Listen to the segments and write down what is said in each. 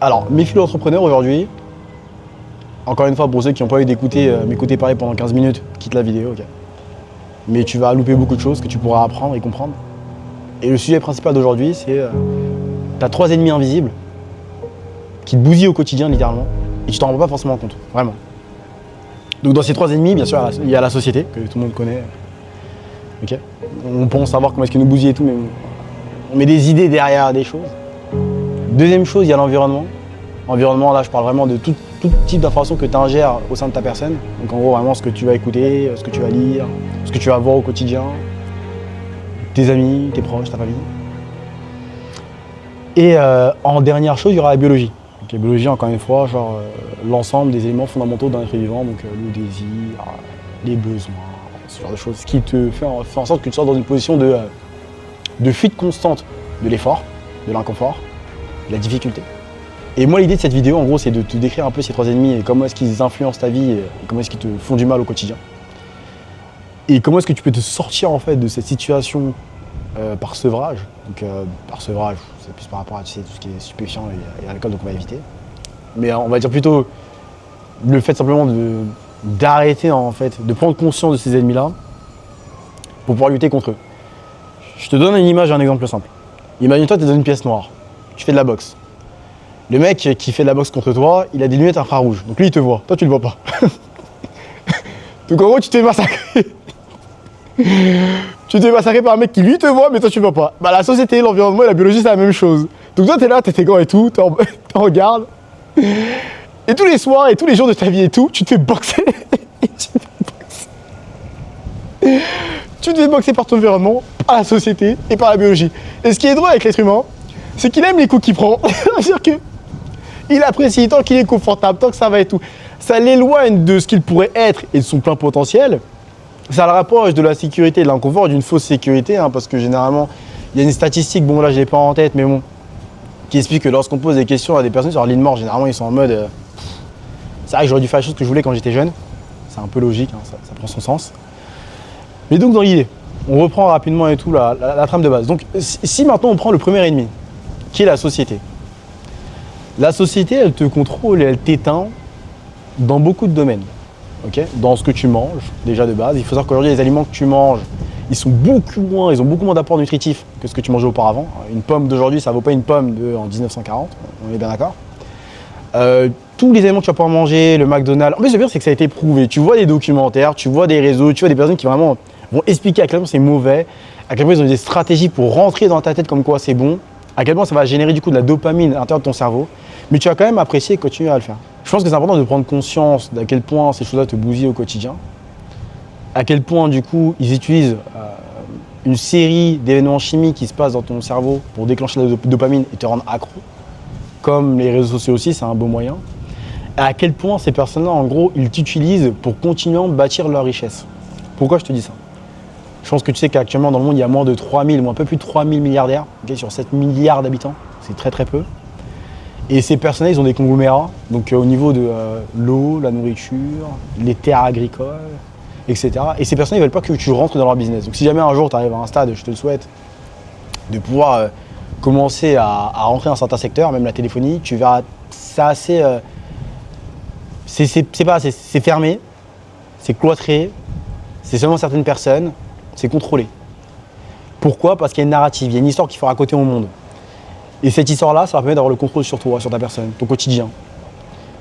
Alors, mes filets entrepreneurs aujourd'hui, encore une fois, pour ceux qui n'ont pas eu d'écouter m'écouter parler pendant 15 minutes, quitte la vidéo, ok. Mais tu vas louper beaucoup de choses que tu pourras apprendre et comprendre. Et le sujet principal d'aujourd'hui, c'est tu as 3 ennemis invisibles qui te bousillent au quotidien, littéralement, et tu t'en rends pas forcément compte, vraiment. Donc dans ces 3 ennemis, bien sûr, il y a la société, que tout le monde connaît. Ok. On pense savoir comment est-ce qu'elle nous bousille et tout, mais on met des idées derrière des choses. Deuxième chose, il y a l'environnement. Environnement, là, je parle vraiment de tout type d'informations que tu ingères au sein de ta personne. Donc en gros, vraiment ce que tu vas écouter, ce que tu vas lire, ce que tu vas voir au quotidien, tes amis, tes proches, ta famille. Et en dernière chose, il y aura la biologie. Donc la biologie, encore une fois, genre l'ensemble des éléments fondamentaux d'un être vivant, donc le désir, les besoins, ce genre de choses, ce qui te fait en sorte que tu sois dans une position de fuite constante de l'effort, de l'inconfort, de la difficulté. Et moi, l'idée de cette vidéo, en gros, c'est de te décrire un peu ces 3 ennemis et comment est-ce qu'ils influencent ta vie et comment est-ce qu'ils te font du mal au quotidien. Et comment est-ce que tu peux te sortir, en fait, de cette situation par sevrage. Donc, par sevrage, c'est plus par rapport à tout ce qui est stupéfiant et alcool, donc on va éviter. Mais on va dire plutôt le fait simplement d'arrêter, en fait, de prendre conscience de ces ennemis-là pour pouvoir lutter contre eux. Je te donne une image, un exemple simple. Imagine-toi, tu es dans une pièce noire, tu fais de la boxe. Le mec qui fait de la boxe contre toi, il a des lunettes infrarouges. Donc lui, il te voit. Toi, tu le vois pas. Donc en gros, tu t'es massacré. Tu t'es massacré par un mec qui lui te voit, mais toi, tu le vois pas. Bah, la société, l'environnement et la biologie, c'est la même chose. Donc toi, t'es là, t'es tes gants et tout, t'en regardes. Et tous les soirs et tous les jours de ta vie et tout, tu te fais boxer. Tu te fais boxer par ton environnement, par la société et par la biologie. Et ce qui est drôle avec l'être humain, c'est qu'il aime les coups qu'il prend. C'est-à-dire que il apprécie tant qu'il est confortable, tant que ça va et tout. Ça l'éloigne de ce qu'il pourrait être et de son plein potentiel. Ça le rapproche de la sécurité et de l'inconfort, d'une fausse sécurité, hein, parce que généralement, il y a une statistique, bon là je l'ai pas en tête, mais bon, qui explique que lorsqu'on pose des questions à des personnes sur leur ligne mort, généralement ils sont en mode c'est vrai que j'aurais dû faire les choses que je voulais quand j'étais jeune. C'est un peu logique, hein, ça prend son sens. Mais donc dans l'idée, on reprend rapidement et tout la trame de base. Donc si maintenant on prend le premier ennemi, qui est la société. La société, elle te contrôle et elle t'éteint dans beaucoup de domaines. Okay, dans ce que tu manges, déjà de base. Il faut savoir qu'aujourd'hui, les aliments que tu manges, ils ont beaucoup moins d'apports nutritifs que ce que tu mangeais auparavant. Une pomme d'aujourd'hui, ça ne vaut pas une pomme en 1940, on est bien d'accord. Tous les aliments que tu vas pouvoir manger, le McDonald's, en plus le pire c'est que ça a été prouvé. Tu vois des documentaires, tu vois des réseaux, tu vois des personnes qui vraiment vont expliquer à quel point c'est mauvais, à quel point ils ont des stratégies pour rentrer dans ta tête comme quoi c'est bon, à quel point ça va générer du coup de la dopamine à l'intérieur de ton cerveau, mais tu vas quand même apprécier et continuer à le faire. Je pense que c'est important de prendre conscience d'à quel point ces choses-là te bousillent au quotidien, à quel point du coup ils utilisent une série d'événements chimiques qui se passent dans ton cerveau pour déclencher la dopamine et te rendre accro, comme les réseaux sociaux aussi, c'est un beau moyen, et à quel point ces personnes-là, en gros, ils t'utilisent pour continuer à bâtir leur richesse. Pourquoi je te dis ça ? Je pense que tu sais qu'actuellement dans le monde, il y a moins de 3000, ou un peu plus de 3000 milliardaires, okay, sur 7 milliards d'habitants, c'est très très peu. Et ces personnes-là, ils ont des conglomérats, donc au niveau de l'eau, la nourriture, les terres agricoles, etc. Et ces personnes, ils ne veulent pas que tu rentres dans leur business. Donc si jamais un jour tu arrives à un stade, je te le souhaite, de pouvoir commencer à rentrer dans certains secteurs, même la téléphonie, tu verras, c'est assez... c'est fermé, c'est cloîtré, c'est seulement certaines personnes, c'est contrôlé. Pourquoi ? Parce qu'il y a une narrative, il y a une histoire qu'il faut raconter au monde. Et cette histoire-là, ça va permettre d'avoir le contrôle sur toi, sur ta personne, ton quotidien.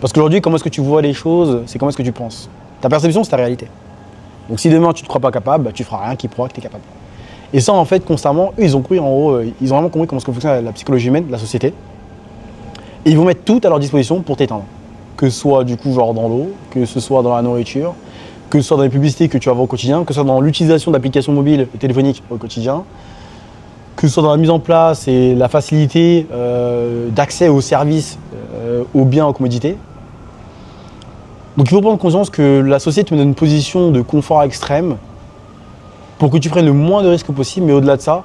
Parce qu'aujourd'hui, comment est-ce que tu vois les choses, c'est comment est-ce que tu penses. Ta perception, c'est ta réalité. Donc si demain tu ne te crois pas capable, bah, tu feras rien qui prouve que tu es capable. Et ça, en fait, constamment, eux, ils ont compris, en gros, ils ont vraiment compris comment fonctionne la psychologie humaine, la société. Et ils vont mettre tout à leur disposition pour t'éteindre. Que ce soit du coup genre dans l'eau, que ce soit dans la nourriture, que ce soit dans les publicités que tu vas voir au quotidien, que ce soit dans l'utilisation d'applications mobiles et téléphoniques au quotidien, que ce soit dans la mise en place et la facilité d'accès aux services, aux biens, aux commodités. Donc il faut prendre conscience que la société te met dans une position de confort extrême pour que tu prennes le moins de risques possible, mais au-delà de ça,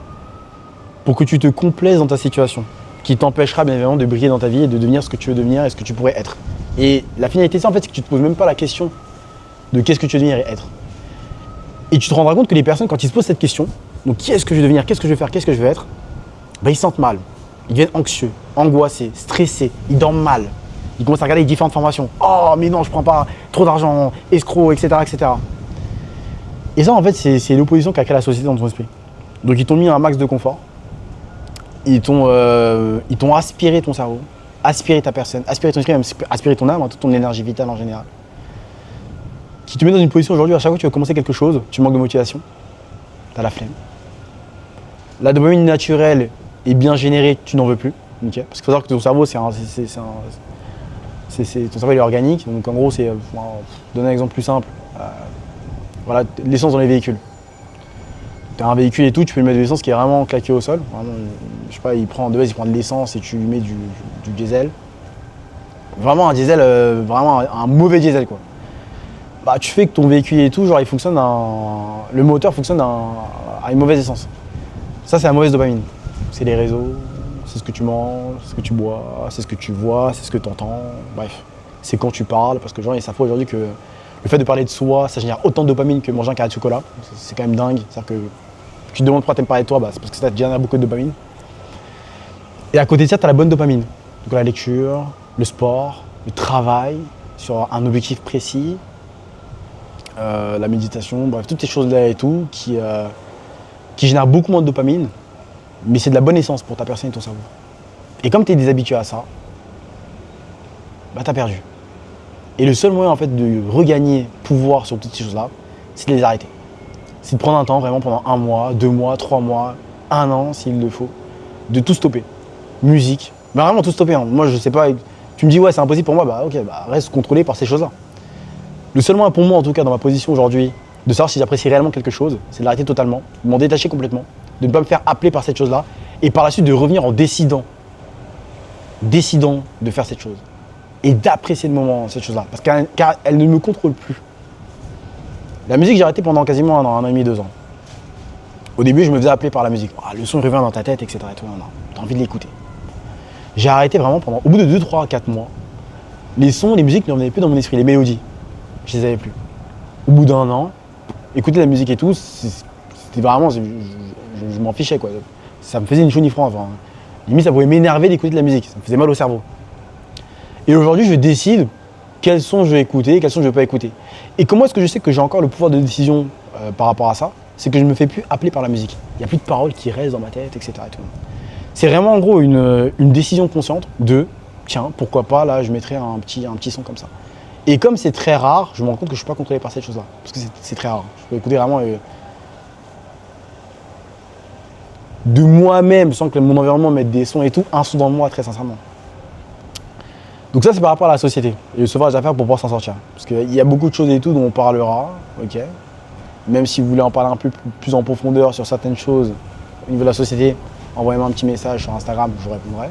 pour que tu te complaises dans ta situation, qui t'empêchera bien évidemment de briller dans ta vie et de devenir ce que tu veux devenir et ce que tu pourrais être. Et la finalité, c'est en fait, c'est que tu ne te poses même pas la question de qu'est-ce que tu veux devenir et être. Et tu te rendras compte que les personnes, quand ils se posent cette question, donc qui est-ce que je veux devenir, qu'est-ce que je veux faire, qu'est-ce que je veux être, bah, ils se sentent mal. Ils deviennent anxieux, angoissés, stressés, ils dorment mal. Ils commencent à regarder les différentes formations. Oh, mais non, je prends pas, trop d'argent, escroc, etc., etc. Et ça, en fait, c'est l'opposition qu'a créé la société dans ton esprit. Donc, ils t'ont mis un max de confort. Ils t'ont aspiré ton cerveau, aspiré ta personne, aspiré ton esprit, même aspiré ton âme, toute ton énergie vitale en général. Qui te met dans une position aujourd'hui, à chaque fois que tu veux commencer quelque chose, tu manques de motivation, tu as la flemme. La dopamine naturelle est bien générée, tu n'en veux plus. Okay. Parce qu'il faut savoir que ton cerveau, ton cerveau il est organique. Donc en gros, c'est, pour donner un exemple plus simple, voilà, l'essence dans les véhicules. Tu as un véhicule et tout, tu peux lui mettre de l'essence qui est vraiment claqué au sol. Vraiment, je sais pas, de base, il prend de l'essence et tu lui mets du diesel. Vraiment un diesel, vraiment un mauvais diesel quoi. Bah, tu fais que ton véhicule et tout, genre il fonctionne le moteur fonctionne à une mauvaise essence. Ça, c'est la mauvaise dopamine. C'est les réseaux, c'est ce que tu manges, c'est ce que tu bois, c'est ce que tu vois, c'est ce que tu entends. Bref, c'est quand tu parles, parce que genre, il s'affole aujourd'hui que le fait de parler de soi, ça génère autant de dopamine que manger un carré de chocolat. C'est quand même dingue. C'est-à-dire que tu te demandes pourquoi tu aimes parler de toi, bah, c'est parce que ça te génère beaucoup de dopamine. Et à côté de ça, tu as la bonne dopamine. Donc la lecture, le sport, le travail sur un objectif précis, la méditation, bref, toutes ces choses-là et tout qui génèrent beaucoup moins de dopamine, mais c'est de la bonne essence pour ta personne et ton cerveau. Et comme tu es déshabitué à ça, bah tu as perdu. Et le seul moyen en fait de regagner pouvoir sur toutes ces choses-là, c'est de les arrêter. C'est de prendre un temps vraiment pendant 1 mois, 2 mois, 3 mois, 1 an s'il le faut, de tout stopper. Musique, bah vraiment tout stopper. Hein. Moi je sais pas, tu me dis ouais c'est impossible pour moi, bah ok, bah reste contrôlé par ces choses-là. Le seul moyen pour moi en tout cas dans ma position aujourd'hui, de savoir si j'apprécie réellement quelque chose, c'est de l'arrêter totalement, de m'en détacher complètement, de ne pas me faire appeler par cette chose-là, et par la suite de revenir en décidant de faire cette chose. Et d'apprécier le moment, cette chose-là, car elle ne me contrôle plus. La musique, j'ai arrêté pendant quasiment 1 an et demi, 2 ans. Au début, je me faisais appeler par la musique. Oh, le son revient dans ta tête, etc. Tu as envie de l'écouter. J'ai arrêté vraiment au bout de 2, 3, 4 mois. Les sons, les musiques ne revenaient plus dans mon esprit, les mélodies. Je les avais plus. Au bout d'1 an, écouter la musique et tout, c'était vraiment, je m'en fichais quoi. Ça me faisait une chaux ni franc. Enfin, limite, ça pouvait m'énerver d'écouter de la musique. Ça me faisait mal au cerveau. Et aujourd'hui, je décide quels sons je vais écouter, quels sons je ne vais pas écouter. Et comment est-ce que je sais que j'ai encore le pouvoir de décision par rapport à ça? C'est que je ne me fais plus appeler par la musique. Il n'y a plus de paroles qui restent dans ma tête, etc. Et tout. C'est vraiment en gros une décision consciente de tiens, pourquoi pas, là, je mettrais un petit son comme ça. Et comme c'est très rare, je me rends compte que je ne suis pas contrôlé par cette chose-là. Parce que c'est très rare. Je peux écouter vraiment de moi-même, sans que mon environnement mette des sons et tout, un son dans moi, très sincèrement. Donc ça, c'est par rapport à la société et le sauvage à faire pour pouvoir s'en sortir. Parce qu'il y a beaucoup de choses et tout dont on parlera, ok. Même si vous voulez en parler un peu plus en profondeur sur certaines choses au niveau de la société, envoyez-moi un petit message sur Instagram, je vous répondrai.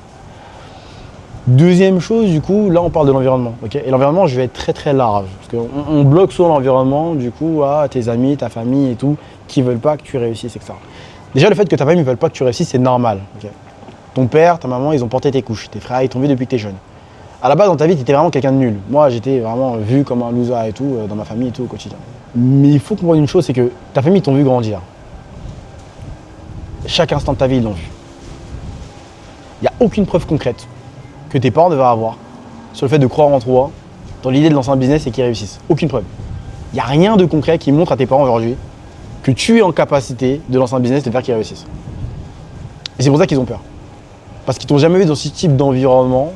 Deuxième chose, du coup, là on parle de l'environnement, ok. Et l'environnement, je vais être très très large. Parce qu'on bloque souvent l'environnement, du coup, à tes amis, ta famille et tout, qui veulent pas que tu réussisses, etc. Déjà, le fait que ta famille ne veut pas que tu réussisses, c'est normal, ok. Ton père, ta maman, ils ont porté tes couches. Tes frères, ils t'ont vu depuis que tu es jeune. À la base, dans ta vie, tu étais vraiment quelqu'un de nul. Moi, j'étais vraiment vu comme un loser et tout, dans ma famille et tout au quotidien. Mais il faut comprendre une chose, c'est que ta famille t'ont vu grandir. Chaque instant de ta vie, ils l'ont vu. Il n'y a aucune preuve concrète que tes parents devaient avoir sur le fait de croire en toi, dans l'idée de lancer un business et qu'ils réussissent. Aucune preuve. Il n'y a rien de concret qui montre à tes parents aujourd'hui que tu es en capacité de lancer un business et de faire qu'ils réussissent. Et c'est pour ça qu'ils ont peur. Parce qu'ils t'ont jamais vu dans ce type d'environnement.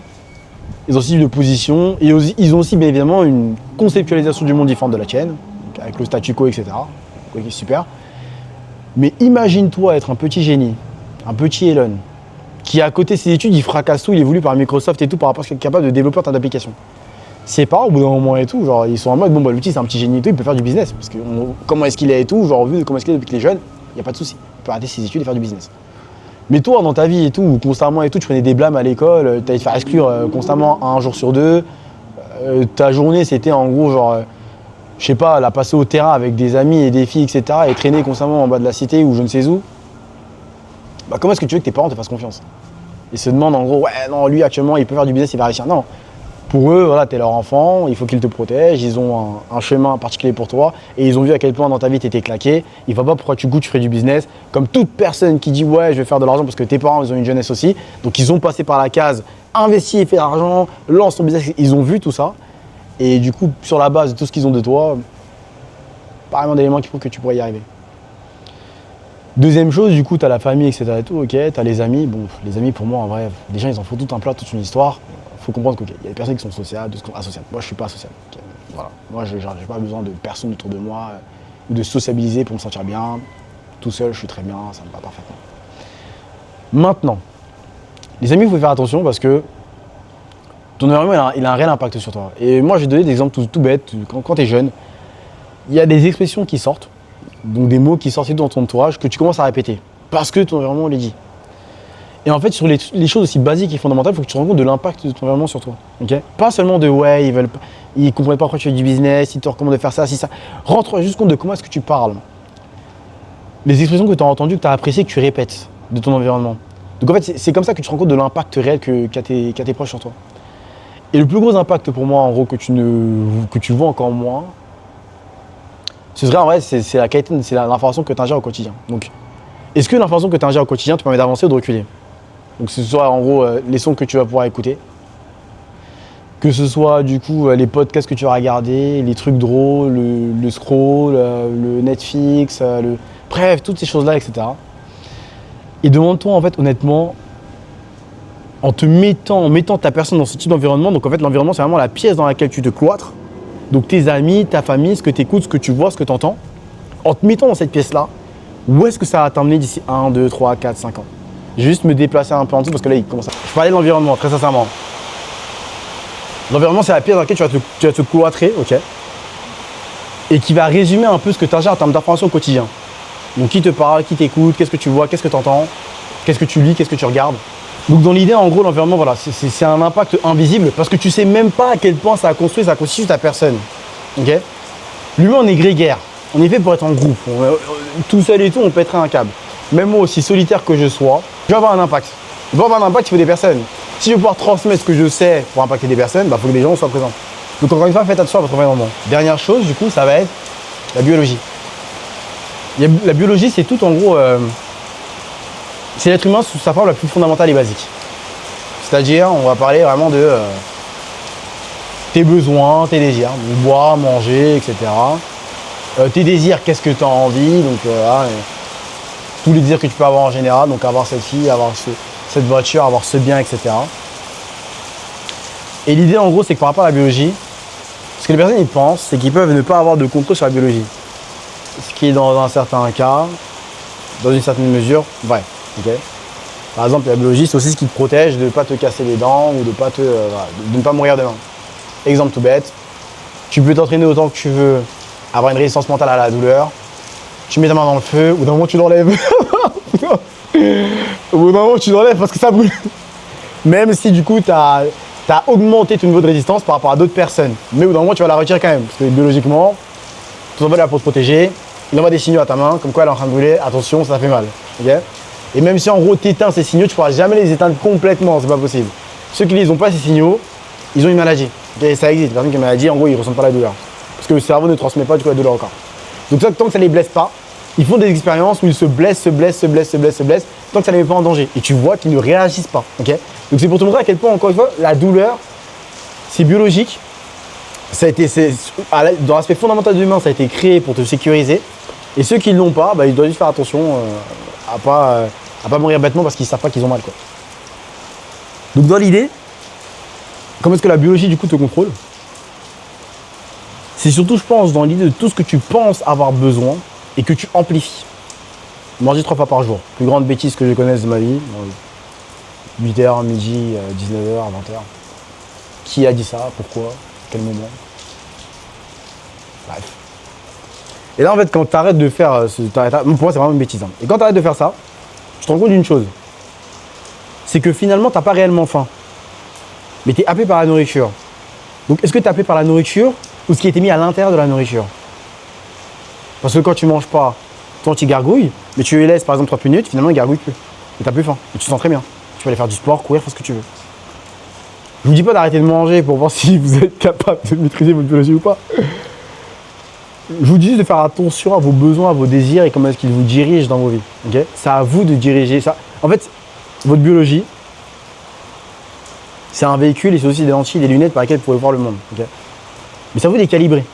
Ils ont aussi une position et ils ont aussi bien évidemment une conceptualisation du monde différente de la tienne, avec le statu quo, etc. Ok, super. Mais imagine-toi être un petit génie, un petit Elon, qui à côté de ses études, il fracasse tout, il est voulu par Microsoft et tout par rapport à ce qu'il est capable de développer en termes d'application. Ses parents, au bout d'un moment et tout, genre, ils sont en mode, bon, bah, l'outil, c'est un petit génie et tout, il peut faire du business. Parce que comment est-ce qu'il est et tout, genre, vu comment est-ce qu'il est depuis qu'il est jeune, il n'y a pas de souci. Il peut arrêter ses études et faire du business. Mais toi, dans ta vie et tout, constamment et tout, tu prenais des blâmes à l'école, tu allais te faire exclure constamment 1 jour sur 2. Ta journée, c'était en gros, genre, je sais pas, la passer au terrain avec des amis et des filles, etc. et traîner constamment en bas de la cité ou je ne sais où. Bah, comment est-ce que tu veux que tes parents te fassent confiance? Ils se demandent en gros, ouais, non, lui actuellement, il peut faire du business, il va réussir. Non. Pour eux, voilà, t'es leur enfant, il faut qu'ils te protègent, ils ont un chemin particulier pour toi et ils ont vu à quel point dans ta vie t'étais claqué. Ils voient pas pourquoi tu goûtes, tu ferais du business. Comme toute personne qui dit ouais, je vais faire de l'argent parce que tes parents ils ont une jeunesse aussi, donc ils ont passé par la case investis et fait de l'argent, lance ton business, ils ont vu tout ça et du coup sur la base de tout ce qu'ils ont de toi, pas vraiment d'éléments qui prouvent que tu pourrais y arriver. Deuxième chose, du coup, tu as la famille, etc. et tout, ok, tu as les amis. Bon, les amis, pour moi, en vrai, les gens, ils en font tout un plat, toute une histoire. Il faut comprendre qu'il y a des personnes qui sont sociables, d'autres qui sont asociales. Moi, je suis pas asocial. Okay. Voilà. Moi, je n'ai pas besoin de personne autour de moi ou de sociabiliser pour me sentir bien. Tout seul, je suis très bien, ça me va parfaitement. Maintenant, les amis, il faut faire attention parce que ton environnement, il a un réel impact sur toi. Et moi, je vais te donner des exemples tout bêtes. Quand tu es jeune, il y a des expressions qui sortent. Donc des mots qui sortent dans ton entourage que tu commences à répéter parce que ton environnement les dit. Et en fait, sur les choses aussi basiques et fondamentales, il faut que tu te rendes compte de l'impact de ton environnement sur toi. Okay, pas seulement de ouais, ils comprennent pas pourquoi tu fais du business, ils te recommandent de faire ça, si ça. Rentre juste compte de comment est-ce que tu parles. Les expressions que tu as entendues, que tu as appréciées, que tu répètes de ton environnement. Donc en fait, c'est comme ça que tu te rends compte de l'impact réel qu'a tes proches sur toi. Et le plus gros impact pour moi, en gros, que tu vois encore moins, ce serait en vrai, c'est la qualité, c'est l'information que tu ingères au quotidien. Donc, est-ce que l'information que tu ingères au quotidien te permet d'avancer ou de reculer? Donc, que ce soit en gros les sons que tu vas pouvoir écouter, que ce soit du coup les podcasts que tu vas regarder, les trucs drôles, le scroll, le Netflix, bref, toutes ces choses-là, etc. Et demande-toi en fait honnêtement, en mettant ta personne dans ce type d'environnement, donc en fait l'environnement c'est vraiment la pièce dans laquelle tu te cloîtres. Donc tes amis, ta famille, ce que tu écoutes, ce que tu vois, ce que tu entends, en te mettant dans cette pièce-là, où est-ce que ça va t'emmener d'ici 1, 2, 3, 4, 5 ans? Je vais juste me déplacer un peu en dessous parce que là, il commence à... Je parlais de l'environnement, très sincèrement. L'environnement, c'est la pièce dans laquelle tu vas te cloîtrer, ok? Et qui va résumer un peu ce que tu ingères en termes d'informations au quotidien. Donc qui te parle, qui t'écoute, qu'est-ce que tu vois, qu'est-ce que tu entends, qu'est-ce que tu lis, qu'est-ce que tu regardes. Donc dans l'idée, en gros, l'environnement, voilà, c'est un impact invisible parce que tu sais même pas à quel point ça a construit, ça constitue ta personne. Okay, l'humain, on est grégaire. On est fait pour être en groupe. Tout seul et tout, on pèterait un câble. Même moi, aussi solitaire que je sois, je vais avoir un impact. Pour avoir un impact, il faut des personnes. Si je veux pouvoir transmettre ce que je sais pour impacter des personnes, il faut que des gens soient présents. Donc encore une fois, faites attention à votre environnement. Dernière chose, du coup, ça va être la biologie. La biologie, c'est tout en gros... c'est l'être humain sous sa forme la plus fondamentale et basique. C'est-à-dire, on va parler vraiment de tes besoins, tes désirs, donc boire, manger, etc. Tes désirs, qu'est-ce que tu as envie, donc tous les désirs que tu peux avoir en général, donc avoir cette fille, avoir cette voiture, avoir ce bien, etc. Et l'idée en gros, c'est que par rapport à la biologie, ce que les personnes ils pensent, c'est qu'ils peuvent ne pas avoir de contrôle sur la biologie. Ce qui est dans un certain cas, dans une certaine mesure, vrai. Okay, par exemple, la biologie, c'est aussi ce qui te protège de ne pas te casser les dents ou de ne pas mourir demain. Exemple tout bête, tu peux t'entraîner autant que tu veux, avoir une résistance mentale à la douleur, tu mets ta main dans le feu, au bout d'un moment tu l'enlèves. Au bout d'un moment tu l'enlèves parce que ça brûle. Même si du coup tu as augmenté ton niveau de résistance par rapport à d'autres personnes. Mais au bout d'un moment tu vas la retirer quand même. Parce que biologiquement, ton cerveau est là pour te protéger, il envoie des signaux à ta main, comme quoi elle est en train de brûler, attention, ça fait mal. Okay, et même si en gros tu éteins ces signaux, tu ne pourras jamais les éteindre complètement, c'est pas possible. Ceux qui n'ont pas ces signaux, ils ont une maladie. Okay, ça existe, les personnes qui ont une maladie, en gros ils ne ressentent pas la douleur. Parce que le cerveau ne transmet pas du coup la douleur au corps. Donc tant que ça ne les blesse pas, ils font des expériences où ils se blessent, tant que ça ne les met pas en danger. Et tu vois qu'ils ne réagissent pas. Okay, donc c'est pour te montrer à quel point, encore une fois, la douleur, c'est biologique. Ça a été, dans l'aspect fondamental de l'humain, ça a été créé pour te sécuriser. Et ceux qui ne l'ont pas, ils doivent juste faire attention à pas mourir bêtement parce qu'ils ne savent pas qu'ils ont mal, quoi. Donc dans l'idée, comment est-ce que la biologie du coup te contrôle? C'est surtout, je pense, dans l'idée de tout ce que tu penses avoir besoin et que tu amplifies. Manger 3 fois par jour, plus grande bêtise que je connaisse de ma vie. 8h, midi, 19h, 20h. Qui a dit ça? Pourquoi? Quel moment? Bref. Et là, en fait, quand tu arrêtes de faire... pour moi, c'est vraiment une bêtise. Hein. Et quand tu arrêtes de faire ça, tu te rends compte d'une chose. C'est que finalement, tu n'as pas réellement faim. Mais tu es happé par la nourriture. Donc, est-ce que tu es happé par la nourriture ou ce qui a été mis à l'intérieur de la nourriture? Parce que quand tu ne manges pas, toi, tu gargouilles, mais tu les laisses, par exemple, 3 minutes, finalement, ils ne gargouillent plus. Et tu n'as plus faim. Et tu te sens très bien. Tu vas aller faire du sport, courir, faire ce que tu veux. Je vous dis pas d'arrêter de manger pour voir si vous êtes capable de maîtriser votre biologie ou pas. Je vous dis juste de faire attention à vos besoins, à vos désirs et comment est-ce qu'ils vous dirigent dans vos vies. Okay, c'est à vous de diriger ça. En fait, votre biologie, c'est un véhicule et c'est aussi des lentilles, des lunettes par lesquelles vous pouvez voir le monde. Okay, mais c'est à vous de les calibrer.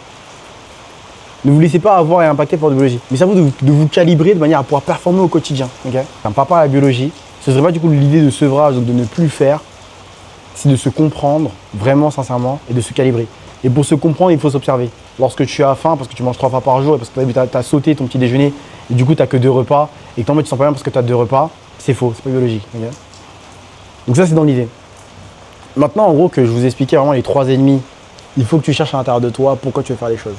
Ne vous laissez pas avoir et impacter par votre biologie. Mais c'est à vous de vous calibrer de manière à pouvoir performer au quotidien. Okay, par rapport à la biologie, ce serait pas du coup l'idée de sevrage, donc de ne plus le faire. C'est de se comprendre vraiment sincèrement et de se calibrer. Et pour se comprendre, il faut s'observer. Lorsque tu as faim, parce que tu manges 3 fois par jour et parce que tu as sauté ton petit déjeuner et du coup tu n'as que 2 repas et que tu te sens pas bien parce que tu as 2 repas, c'est faux, c'est pas biologique. Okay, donc ça c'est dans l'idée. Maintenant en gros que je vous expliquais vraiment les 3 ennemis, il faut que tu cherches à l'intérieur de toi pourquoi tu veux faire les choses.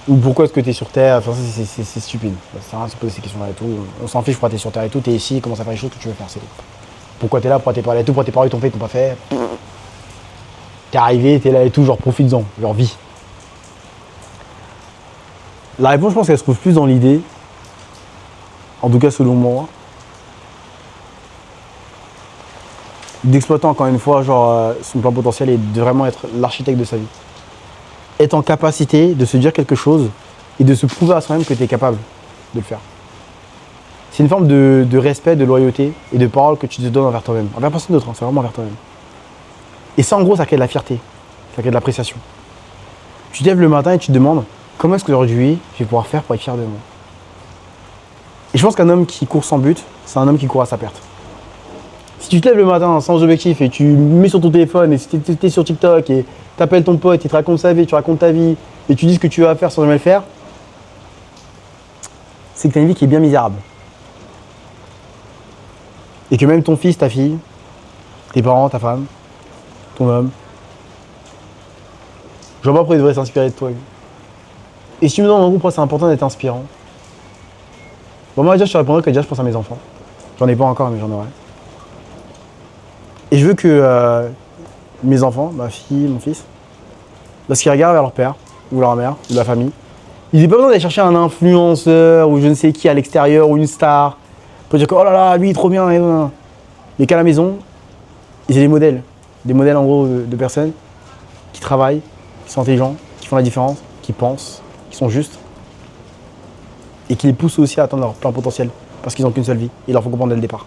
Ou pourquoi est-ce que tu es sur Terre, enfin c'est stupide. Ça sert à rien de se poser ces questions-là et tout. On s'en fiche pourquoi tu es sur Terre et tout, tu es ici, commence à faire les choses que tu veux faire, c'est tout. Pourquoi tu es là, pourquoi tu es pas là et tout, pourquoi tes parents ils t'ont fait, ils t'ont pas fait. T'es arrivé, t'es là et tout, genre profites-en, genre vis. La réponse, je pense qu'elle se trouve plus dans l'idée, en tout cas selon moi, d'exploiter encore une fois genre son plein potentiel et de vraiment être l'architecte de sa vie. Être en capacité de se dire quelque chose et de se prouver à soi-même que tu es capable de le faire. C'est une forme de respect, de loyauté et de parole que tu te donnes envers toi-même. Envers personne d'autre, hein, c'est vraiment envers toi-même. Et ça, en gros, ça crée de la fierté, ça crée de l'appréciation. Tu te lèves le matin et tu te demandes comment est-ce qu'aujourd'hui je vais pouvoir faire pour être fier de moi. Et je pense qu'un homme qui court sans but, c'est un homme qui court à sa perte. Si tu te lèves le matin sans objectif et tu mets sur ton téléphone et si tu es sur TikTok et tu appelles ton pote et tu racontes sa vie, tu racontes ta vie et tu dis ce que tu vas faire sans jamais le faire, c'est que tu as une vie qui est bien misérable. Et que même ton fils, ta fille, tes parents, ta femme, ton homme, je vois pas pourquoi ils devraient s'inspirer de toi. Et si tu me demandes en gros pourquoi c'est important d'être inspirant, bon moi déjà je te répondrai que déjà je pense à mes enfants. J'en ai pas encore mais j'en aurai. Et je veux que mes enfants, ma fille, mon fils, lorsqu'ils regardent vers leur père ou leur mère ou la famille, ils n'aient pas besoin d'aller chercher un influenceur ou je ne sais qui à l'extérieur ou une star pour dire que oh là là, lui il est trop bien. Mais qu'à la maison, ils aient des modèles en gros de personnes qui travaillent, qui sont intelligents, qui font la différence, qui pensent, qui sont justes et qui les poussent aussi à atteindre leur plein potentiel parce qu'ils n'ont qu'une seule vie. Il leur faut comprendre dès le départ.